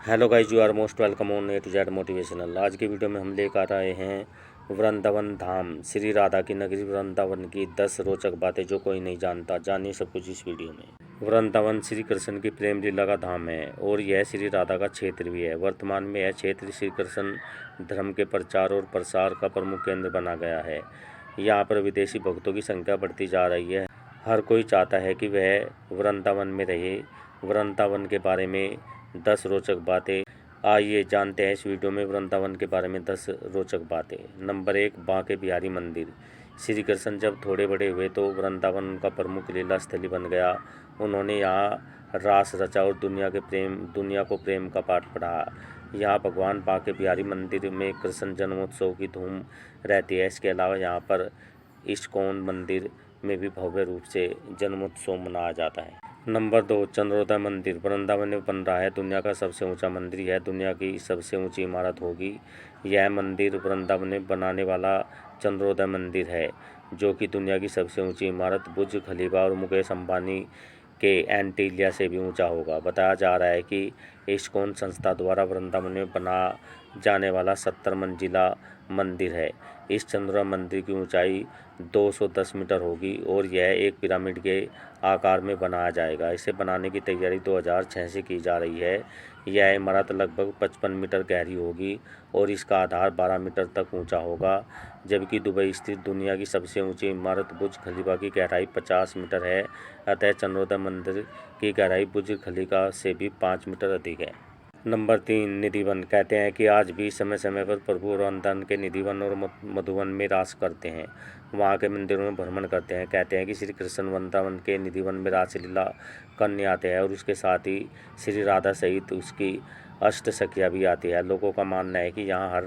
Hello guys, you are most welcome on A to Z motivational. आज की video में हम लेकर आए हैं वृंदावन धाम, श्री राधा की नगरी वृंदावन की 10 रोचक बातें जो कोई नहीं जानता। जानिए सब कुछ इस वीडियो में। वृंदावन श्री कृष्ण की प्रेम लीला का धाम है और यह श्री राधा का क्षेत्र भी है। वर्तमान में यह क्षेत्र श्री कृष्ण धर्म के प्रचार और प्रसार का प्रमुख केंद्र बना गया है। यहाँ पर विदेशी भक्तों की संख्या बढ़ती जा रही है। हर कोई चाहता है कि वह वृंदावन में रहे। वृंदावन के बारे में 10 रोचक बातें, आइए जानते हैं इस वीडियो में वृंदावन के बारे में 10 रोचक बातें। नंबर 1, बांके बिहारी मंदिर। श्री कृष्ण जब थोड़े बड़े हुए तो वृंदावन उनका प्रमुख लीला स्थली बन गया। उन्होंने यहाँ रास रचा और दुनिया को प्रेम का पाठ पढ़ा। यहाँ भगवान बांके बिहारी मंदिर में कृष्ण जन्मोत्सव की धूम रहती है। इसके अलावा यहाँ पर इस्कॉन मंदिर में भी भव्य रूप से जन्मोत्सव मनाया जाता है। नंबर 2, चंद्रोदय मंदिर। वृंदावन में बन रहा है दुनिया का सबसे ऊंचा मंदिर। यह दुनिया की सबसे ऊंची इमारत होगी। यह मंदिर वृंदावन में बनाने वाला चंद्रोदय मंदिर है, जो कि दुनिया की सबसे ऊंची इमारत बुर्ज खलीफा और मुकेश अंबानी के एंटीलिया से भी ऊंचा होगा। बताया जा रहा है कि इस्कॉन संस्था द्वारा वृंदावन में बना जाने वाला 70 मंजिला मंदिर है। इस चंद्रोदय मंदिर की ऊंचाई 210 मीटर होगी और यह एक पिरामिड के आकार में बनाया जाएगा। इसे बनाने की तैयारी 2006 से की जा रही है। यह इमारत लगभग 55 मीटर गहरी होगी और इसका आधार 12 मीटर तक ऊंचा होगा, जबकि दुबई स्थित दुनिया की सबसे ऊंची इमारत बुर्ज खलीफा की गहराई 50 मीटर है। अतः चंद्रोदय मंदिर की गहराई बुर्ज खलीफा से भी 5 मीटर अधिक है। नंबर 3, निधिवन। कहते हैं कि आज भी समय समय पर प्रभु वृंदावन के निधिवन और मधुवन में रास करते हैं, वहाँ के मंदिरों में भ्रमण करते हैं। कहते हैं कि श्री कृष्ण वृंदावन के निधिवन में रासलीला करने आते हैं और उसके साथ ही श्री राधा सहित उसकी अष्ट सखियाँ भी आती है। लोगों का मानना है कि यहाँ हर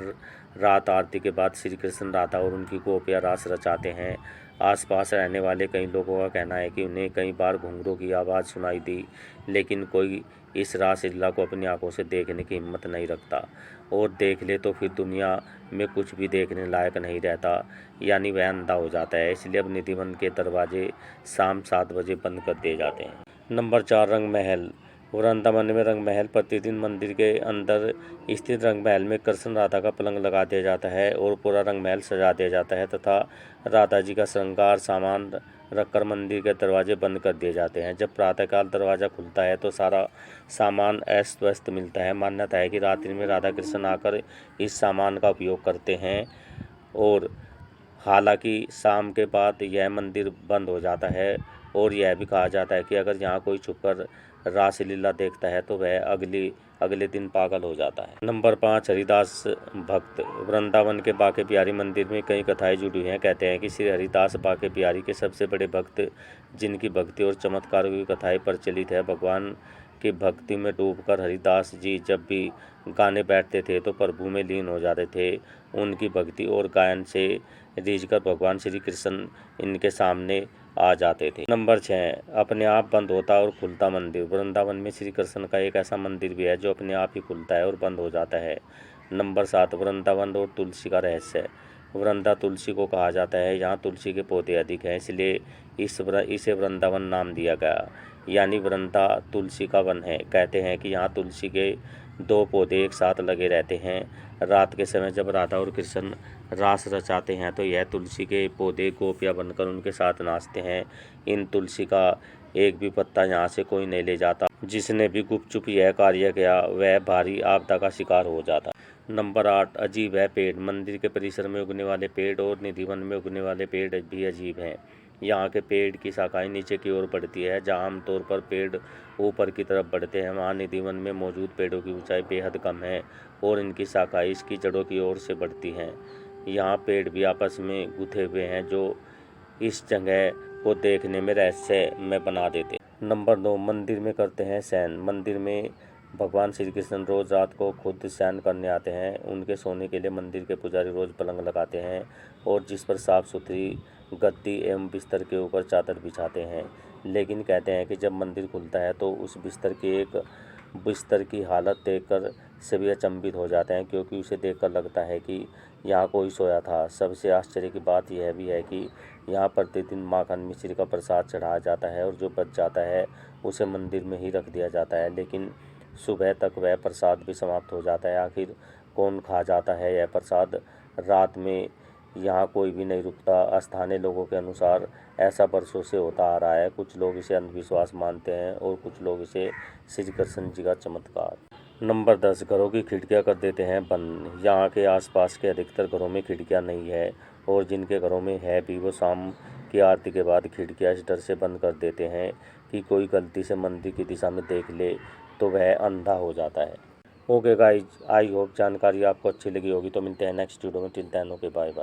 रात आरती के बाद श्री कृष्ण राधा और उनकी गोपियाँ रास रचाते हैं। आसपास रहने वाले कई लोगों का कहना है कि उन्हें कई बार घुंघरू की आवाज़ सुनाई दी, लेकिन कोई इस रासलीला को अपनी आंखों से देखने की हिम्मत नहीं रखता, और देख ले तो फिर दुनिया में कुछ भी देखने लायक नहीं रहता, यानी वह अंधा हो जाता है। इसलिए अब निधिवन के दरवाजे शाम 7 बजे बंद कर दिए जाते हैं। नंबर 4, रंग महल। वृंदावन में रंग महल। प्रतिदिन मंदिर के अंदर स्थित रंग महल में कृष्ण राधा का पलंग लगा दिया जाता है और पूरा रंग महल सजा दिया जाता है तथा राधा जी का श्रृंगार सामान रखकर मंदिर के दरवाजे बंद कर दिए जाते हैं। जब प्रातःकाल दरवाज़ा खुलता है तो सारा सामान अस्त व्यस्त मिलता है। मान्यता है कि रात्रि में राधा कृष्ण आकर इस सामान का उपयोग करते हैं, और हालांकि शाम के बाद यह मंदिर बंद हो जाता है। और यह भी कहा जाता है कि अगर यहाँ कोई छुपकर रासलीला देखता है तो वह अगले दिन पागल हो जाता है। नंबर 5, हरिदास भक्त। वृंदावन के बांके बिहारी मंदिर में कई कथाएं जुड़ी हैं। कहते हैं कि श्री हरिदास बांके बिहारी के सबसे बड़े भक्त, जिनकी भक्ति और चमत्कारों की कथाएं प्रचलित है। भगवान की भक्ति में डूबकर हरिदास जी जब भी गाने बैठते थे तो प्रभु में लीन हो जाते थे। उनकी भक्ति और गायन से रीझकर भगवान श्री कृष्ण इनके सामने आ जाते थे। नंबर 6, अपने आप बंद होता और खुलता मंदिर। वृंदावन में श्री कृष्ण का एक ऐसा मंदिर भी है जो अपने आप ही खुलता है और बंद हो जाता है। नंबर 7, वृंदावन और तुलसी का रहस्य। वृंदा तुलसी को कहा जाता है। यहाँ तुलसी के पौधे अधिक हैं, इसलिए इसे वृंदावन नाम दिया गया, यानी वृंदा तुलसी का वन है। कहते हैं कि यहाँ तुलसी के 2 पौधे एक साथ लगे रहते हैं। रात के समय जब राधा और कृष्ण रास रचाते हैं तो यह तुलसी के पौधे गोपियाँ बनकर उनके साथ नाचते हैं। इन तुलसी का एक भी पत्ता यहाँ से कोई नहीं ले जाता। जिसने भी गुपचुप यह कार्य किया वह भारी आपदा का शिकार हो जाता। नंबर 8, अजीब है पेड़। मंदिर के परिसर में उगने वाले पेड़ और निधिवन में उगने वाले पेड़ भी अजीब हैं। यहाँ के पेड़ की शाखाएं नीचे की ओर बढ़ती है। जहाँ आमतौर पर पेड़ ऊपर की तरफ बढ़ते हैं, वहाँ निधिवन में मौजूद पेड़ों की ऊंचाई बेहद कम है और इनकी शाखाएं इसकी जड़ों की ओर से बढ़ती हैं। यहाँ पेड़ भी आपस में गुथे हुए हैं, जो इस जगह को देखने में रहस्य में बना देते। नंबर 9, मंदिर में करते हैं शयन। मंदिर में भगवान श्री कृष्ण रोज रात को खुद शयन करने आते हैं। उनके सोने के लिए मंदिर के पुजारी रोज पलंग लगाते हैं और जिस पर साफ सुथरी गद्दी एवं बिस्तर के ऊपर चादर बिछाते हैं। लेकिन कहते हैं कि जब मंदिर खुलता है तो उस बिस्तर की हालत देखकर सभी अचंभित हो जाते हैं, क्योंकि उसे देखकर लगता है कि यहाँ कोई सोया था। सबसे आश्चर्य की बात यह भी है कि यहाँ प्रतिदिन माखन मिश्री का प्रसाद चढ़ाया जाता है और जो बच जाता है उसे मंदिर में ही रख दिया जाता है। लेकिन सुबह तक वह प्रसाद भी समाप्त हो जाता है। आखिर कौन खा जाता है यह प्रसाद? रात में यहाँ कोई भी नहीं रुकता। स्थानीय लोगों के अनुसार ऐसा बरसों से होता आ रहा है। कुछ लोग इसे अंधविश्वास मानते हैं और कुछ लोग इसे श्री कृष्ण जी का चमत्कार। नंबर 10, घरों की खिड़कियां कर देते हैं बंद। यहाँ के आसपास के अधिकतर घरों में खिड़कियां नहीं है और जिनके घरों में है भी वो शाम की आरती के बाद खिड़कियां इस डर से बंद कर देते हैं कि कोई गलती से मंदिर की दिशा में देख ले तो वह अंधा हो जाता है। ओके गाइज, आई होप जानकारी आपको अच्छी लगी होगी। तो मिलते हैं नेक्स्ट वीडियो में। Till then okay, bye bye.